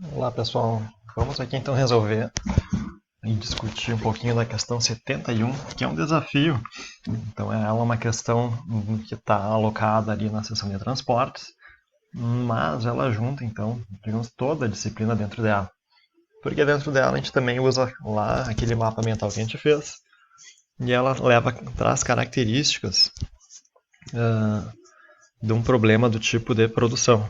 Olá pessoal, vamos aqui então resolver e discutir um pouquinho da questão 71, que é um desafio. Então ela é uma questão que está alocada ali na seção de transportes, mas ela junta então, digamos, toda a disciplina dentro dela. Porque dentro dela a gente também usa lá aquele mapa mental que a gente fez, e ela traz características de um problema do tipo de produção,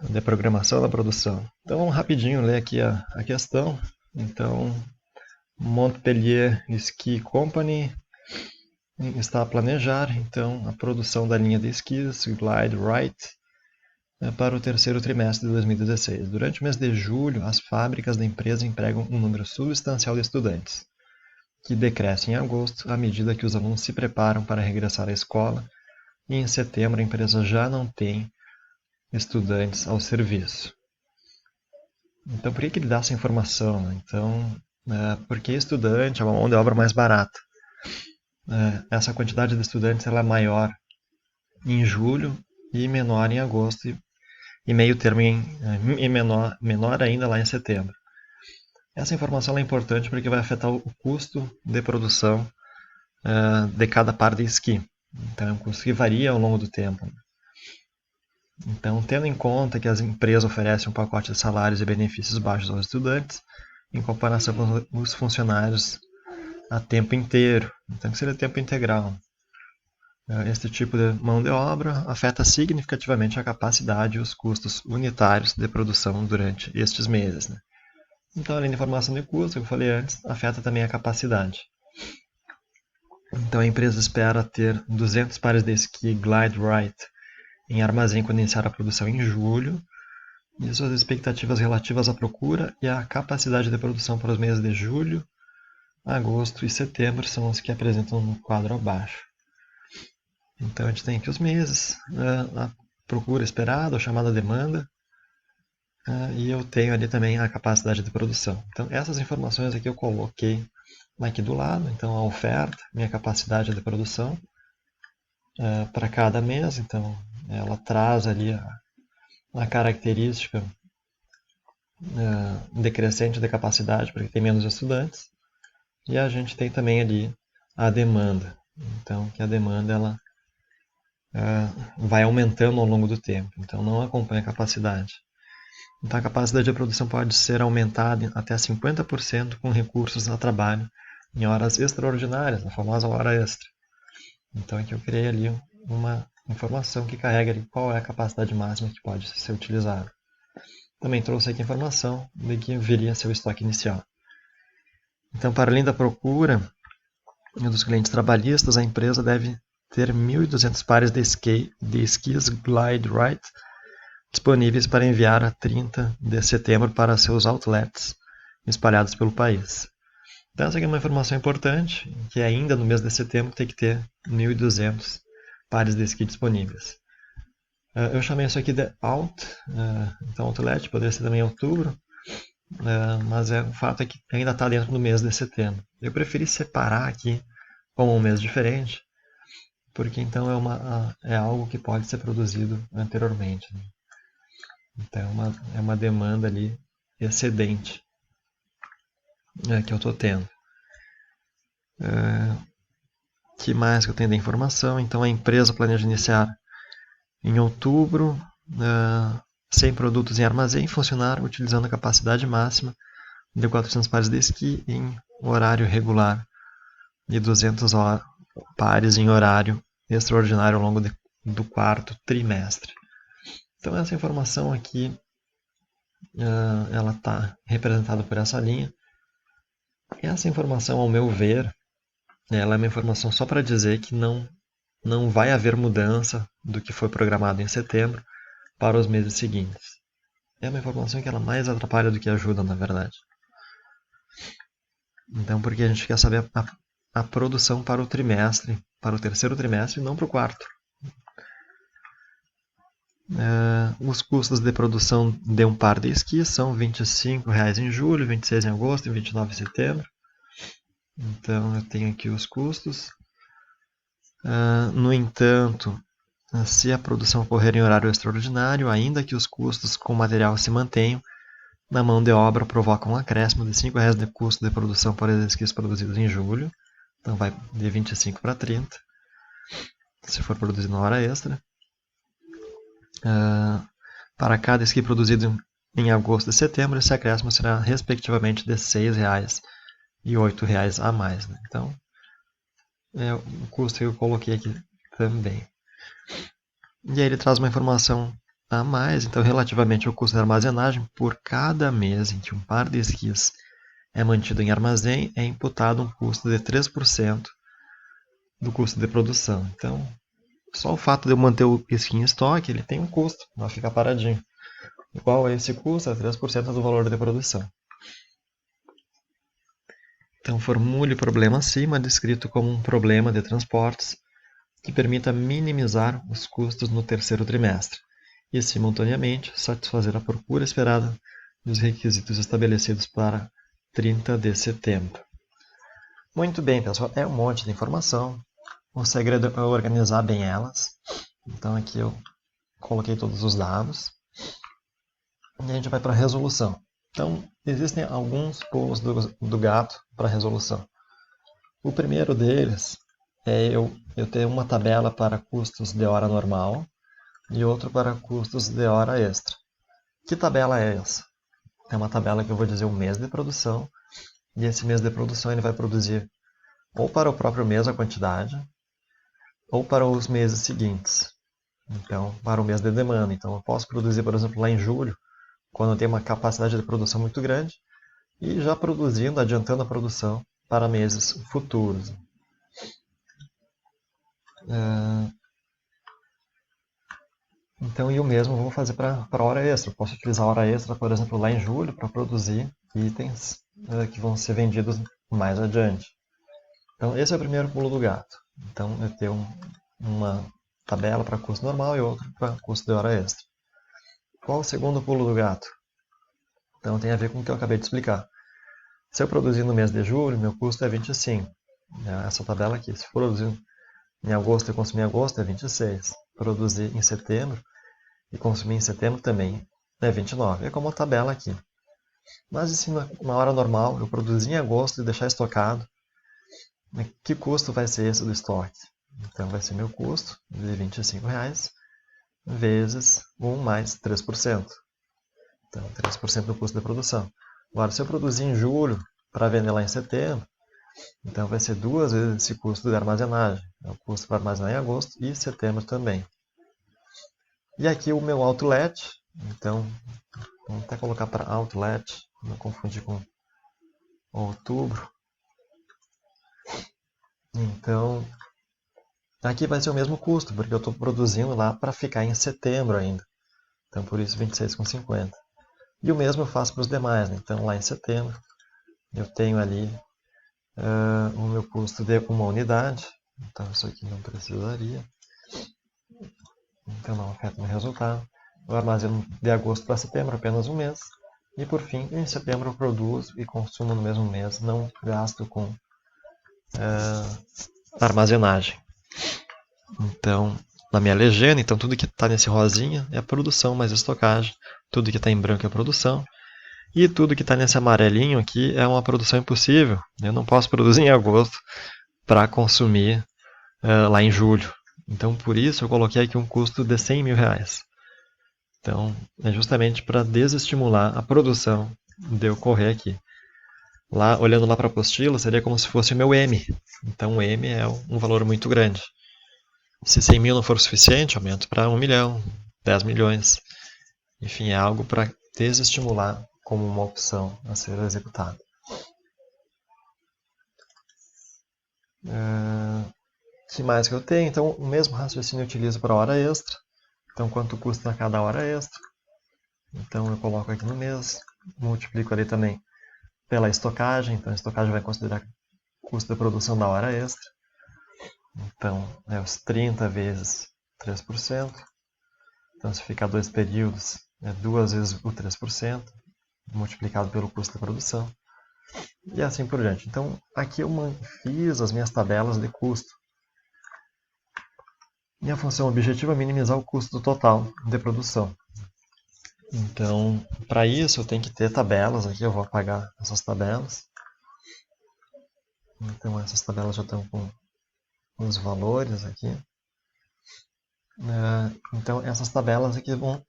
de programação da produção. Então vamos rapidinho ler aqui a questão. Então, Montpellier Ski Company está a planejar, então, a produção da linha de esquis Glide Right para o terceiro trimestre de 2016. Durante o mês de julho, as fábricas da empresa empregam um número substancial de estudantes, que decresce em agosto à medida que os alunos se preparam para regressar à escola, e em setembro a empresa já não tem estudantes ao serviço. Então, por que ele dá essa informação? Então, porque estudante é uma mão de obra mais barata. Essa quantidade de estudantes ela é maior em julho e menor em agosto e meio termo e menor ainda lá em setembro. Essa informação é importante porque vai afetar o custo de produção de cada par de esqui. Então é um custo que varia ao longo do tempo. Então, tendo em conta que as empresas oferecem um pacote de salários e benefícios baixos aos estudantes, em comparação com os funcionários a tempo inteiro, então que seria tempo integral. Este tipo de mão de obra afeta significativamente a capacidade e os custos unitários de produção durante estes meses. Né? Então, além da informação de custo, que eu falei antes, afeta também a capacidade. Então, a empresa espera ter 200 pares de esqui Glide Right em armazém quando iniciar a produção em julho, e suas expectativas relativas à procura e à capacidade de produção para os meses de julho, agosto e setembro são os que apresentam no quadro abaixo. Então a gente tem aqui os meses, a procura esperada, a chamada demanda, e eu tenho ali também a capacidade de produção. Então essas informações aqui eu coloquei aqui do lado, então a oferta, minha capacidade de produção para cada mês, então ela traz ali a característica decrescente de capacidade, porque tem menos estudantes, e a gente tem também ali a demanda, então que a demanda ela vai aumentando ao longo do tempo, então não acompanha a capacidade. Então a capacidade de produção pode ser aumentada até 50% com recursos a trabalho em horas extraordinárias, a famosa hora extra. Então aqui eu criei ali uma informação que carrega ali qual é a capacidade máxima que pode ser utilizada. Também trouxe aqui a informação de que viria a ser o estoque inicial. Então, para além da procura dos clientes trabalhistas, a empresa deve ter 1.200 pares de esquis Glide Right disponíveis para enviar a 30 de setembro para seus outlets espalhados pelo país. Então essa aqui é uma informação importante, que ainda no mês de setembro tem que ter 1.200 pares de esqui disponíveis. Eu chamei isso aqui de então outlet, poderia ser também outubro, mas o fato é que ainda está dentro do mês de setembro. Eu preferi separar aqui como um mês diferente, porque então é algo que pode ser produzido anteriormente. Né? Então é uma demanda ali excedente que eu estou tendo. Que mais que eu tenho de informação? Então a empresa planeja iniciar em outubro 100 produtos em armazém funcionar utilizando a capacidade máxima de 400 pares de esqui em horário regular e 200 pares em horário extraordinário ao longo do quarto trimestre. Então essa informação aqui ela está representada por essa linha. Essa informação, ao meu ver, ela é uma informação só para dizer que não vai haver mudança do que foi programado em setembro para os meses seguintes. É uma informação que ela mais atrapalha do que ajuda, na verdade. Então, porque a gente quer saber a produção para o trimestre, para o terceiro trimestre e não para o quarto. Os custos de produção de um par de esqui são R$ 25 em julho, R$ 26 em agosto e R$ 29 em setembro. Então eu tenho aqui os custos. No entanto, Se a produção ocorrer em horário extraordinário, ainda que os custos com o material se mantenham, na mão de obra provoca um acréscimo de R$ 5,00 de custo de produção para os esquis produzidos em julho. Então vai de 25 para 30, se for produzido na hora extra. Para cada esqui produzido em agosto e setembro, esse acréscimo será respectivamente de R$ 6,00 e R$ 8,00 a mais. Né? Então, o custo que eu coloquei aqui também. E aí ele traz uma informação a mais, então relativamente ao custo de armazenagem, por cada mês em que um par de esquis é mantido em armazém, é imputado um custo de 3% do custo de produção. Então, só o fato de eu manter o esqui em estoque, ele tem um custo, vai ficar paradinho. E qual é esse custo? É 3% do valor de produção. Então, formule o problema acima, descrito como um problema de transportes, que permita minimizar os custos no terceiro trimestre e, simultaneamente, satisfazer a procura esperada dos requisitos estabelecidos para 30 de setembro. Muito bem, pessoal, é um monte de informação. O segredo é organizar bem elas. Então, aqui eu coloquei todos os dados. E a gente vai para a resolução. Então, existem alguns pulos do gato para a resolução. O primeiro deles é eu ter uma tabela para custos de hora normal e outro para custos de hora extra. Que tabela é essa? É uma tabela que eu vou dizer o mês de produção, e esse mês de produção ele vai produzir ou para o próprio mês a quantidade, ou para os meses seguintes. Então, para o mês de demanda. Então, eu posso produzir, por exemplo, lá em julho, quando eu tenho uma capacidade de produção muito grande, e já produzindo, adiantando a produção para meses futuros. Então, e o mesmo eu vou fazer para a hora extra. Eu posso utilizar a hora extra, por exemplo, lá em julho, para produzir itens que vão ser vendidos mais adiante. Então, esse é o primeiro pulo do gato. Então, eu tenho uma tabela para custo normal e outra para custo de hora extra. Qual o segundo pulo do gato? Então, tem a ver com o que eu acabei de explicar. Se eu produzir no mês de julho, meu custo é 25. Essa tabela aqui. Se for produzir em agosto e consumir em agosto, é 26. Produzir em setembro e consumir em setembro também é 29. É como a tabela aqui. Mas assim, na hora normal, eu produzir em agosto e deixar estocado, que custo vai ser esse do estoque? Então vai ser meu custo de R$ 25,00 vezes 1 mais 3%. Então 3% do custo de produção. Agora, se eu produzir em julho para vender lá em setembro, então vai ser 2 vezes esse custo de armazenagem. É o custo para armazenar em agosto e setembro também. E aqui o meu outlet, então vamos até colocar para outlet, não confundir com outubro. Então, aqui vai ser o mesmo custo, porque eu estou produzindo lá para ficar em setembro ainda. Então, por isso, 26,50. E o mesmo eu faço para os demais. Né? Então, lá em setembro, eu tenho ali o meu custo de uma unidade. Então, isso aqui não precisaria. Então, não afeta o resultado. Eu armazeno de agosto para setembro, apenas um mês. E, por fim, em setembro eu produzo e consumo no mesmo mês. Não gasto com armazenagem. Então, na minha legenda, então tudo que está nesse rosinha é produção mais estocagem, tudo que está em branco é produção, e tudo que está nesse amarelinho aqui é uma produção impossível. Eu não posso produzir em agosto para consumir lá em julho. Então, por isso, eu coloquei aqui um custo de R$ 100.000. Então, é justamente para desestimular a produção de ocorrer aqui. Lá, olhando lá para a apostila, seria como se fosse o meu M. Então, o M é um valor muito grande. Se 100 mil não for suficiente, aumento para 1 milhão, 10 milhões. Enfim, é algo para desestimular como uma opção a ser executada. O que mais que eu tenho? Então, o mesmo raciocínio eu utilizo para a hora extra. Então, quanto custa cada hora extra? Então, eu coloco aqui no mês, multiplico ali também pela estocagem. Então, a estocagem vai considerar o custo de produção da hora extra. Então, é os 30 vezes 3%. Então, se ficar 2 períodos, é 2 vezes o 3%, multiplicado pelo custo de produção. E assim por diante. Então, aqui eu fiz as minhas tabelas de custo. E a função objetivo é minimizar o custo total de produção. Então, para isso eu tenho que ter tabelas aqui, eu vou apagar essas tabelas. Então essas tabelas já estão com os valores aqui. Então essas tabelas aqui vão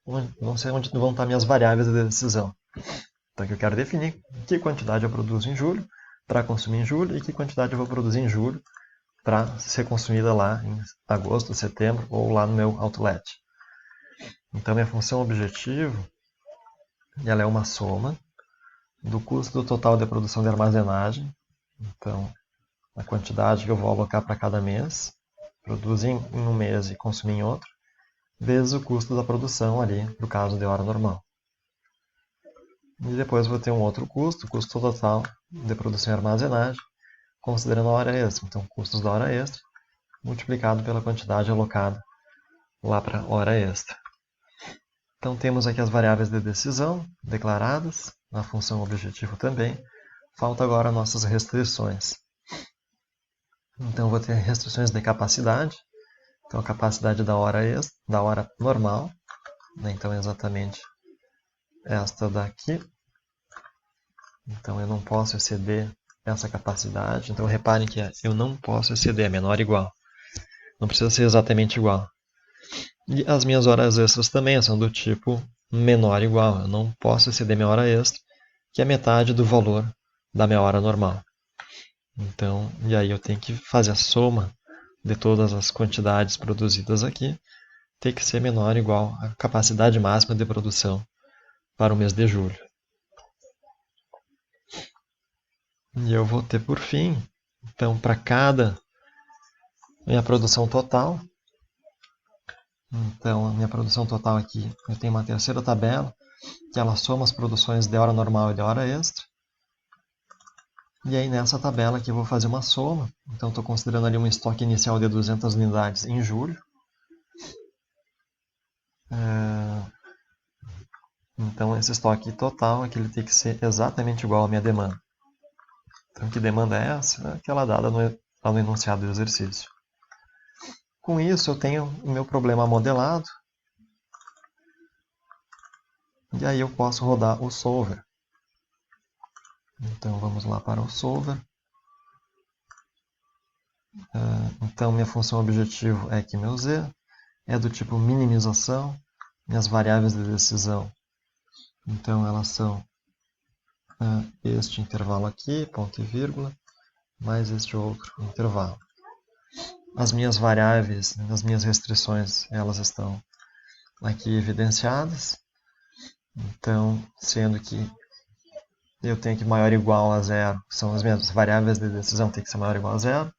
ser onde vão estar minhas variáveis de decisão. Então aqui eu quero definir que quantidade eu produzo em julho para consumir em julho e que quantidade eu vou produzir em julho para ser consumida lá em agosto, setembro ou lá no meu outlet. Então minha função objetivo ela é uma soma do custo total de produção de armazenagem. Então a quantidade que eu vou alocar para cada mês, produzir em um mês e consumir em outro, vezes o custo da produção ali, no caso de hora normal. E depois vou ter um outro custo, o custo total de produção e armazenagem, considerando a hora extra. Então, custos da hora extra, multiplicado pela quantidade alocada lá para a hora extra. Então, temos aqui as variáveis de decisão declaradas, na função objetivo também. Falta agora nossas restrições. Então, vou ter restrições de capacidade. Então, a capacidade da hora extra, da hora normal. Então, exatamente esta daqui. Então, eu não posso exceder essa capacidade. Então, reparem que eu não posso exceder, é menor ou igual. Não precisa ser exatamente igual. E as minhas horas extras também são do tipo menor ou igual. Eu não posso exceder minha hora extra, que é metade do valor da minha hora normal. Então, e aí eu tenho que fazer a soma de todas as quantidades produzidas aqui. Tem que ser menor ou igual à capacidade máxima de produção para o mês de julho. E eu vou ter por fim, então, para cada minha produção total. Então, a minha produção total aqui, eu tenho uma terceira tabela, que ela soma as produções de hora normal e de hora extra. E aí, nessa tabela aqui, eu vou fazer uma soma. Então, estou considerando ali um estoque inicial de 200 unidades em julho. Então, esse estoque total aqui, ele tem que ser exatamente igual à minha demanda. Então, que demanda é essa? Aquela dada no enunciado do exercício. Com isso, eu tenho o meu problema modelado. E aí eu posso rodar o solver. Então, vamos lá para o solver. Então, minha função objetivo é que meu z é do tipo minimização. Minhas variáveis de decisão, então elas são este intervalo aqui, ponto e vírgula, mais este outro intervalo. As minhas variáveis, as minhas restrições, elas estão aqui evidenciadas. Então, sendo que eu tenho que maior ou igual a zero, são as minhas variáveis de decisão, tem que ser maior ou igual a zero.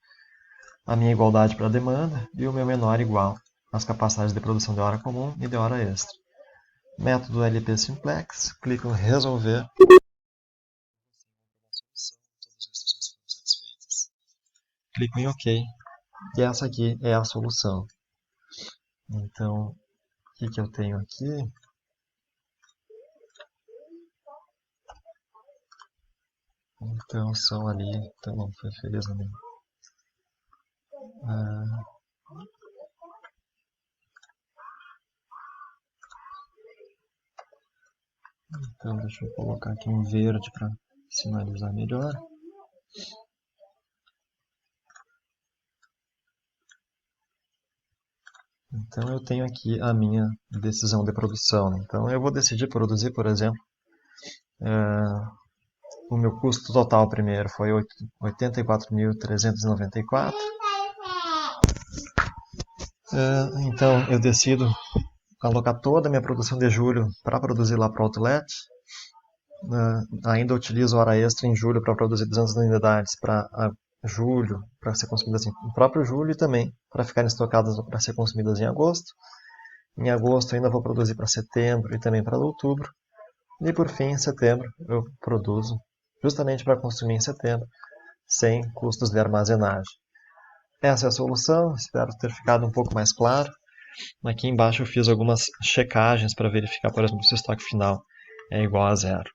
A minha igualdade para a demanda e o meu menor igual às capacidades de produção de hora comum e de hora extra. Método LP Simplex, clico em resolver. Clico em OK. E essa aqui é a solução. Então, o que eu tenho aqui? Então, são ali... Então, não foi feliz também. Então, deixa eu colocar aqui um verde para sinalizar melhor. Então, eu tenho aqui a minha decisão de produção. Então, eu vou decidir produzir, por exemplo, o meu custo total primeiro foi 84.394. Então, eu decido alocar toda a minha produção de julho para produzir lá para o outlet. Ainda utilizo hora extra em julho para produzir 200 unidades para julho, para ser consumidas no próprio julho e também para ficarem estocadas para ser consumidas em agosto. Em agosto ainda vou produzir para setembro e também para outubro. E por fim, em setembro, eu produzo justamente para consumir em setembro, sem custos de armazenagem. Essa é a solução, espero ter ficado um pouco mais claro. Aqui embaixo eu fiz algumas checagens para verificar, por exemplo, se o estoque final é igual a zero.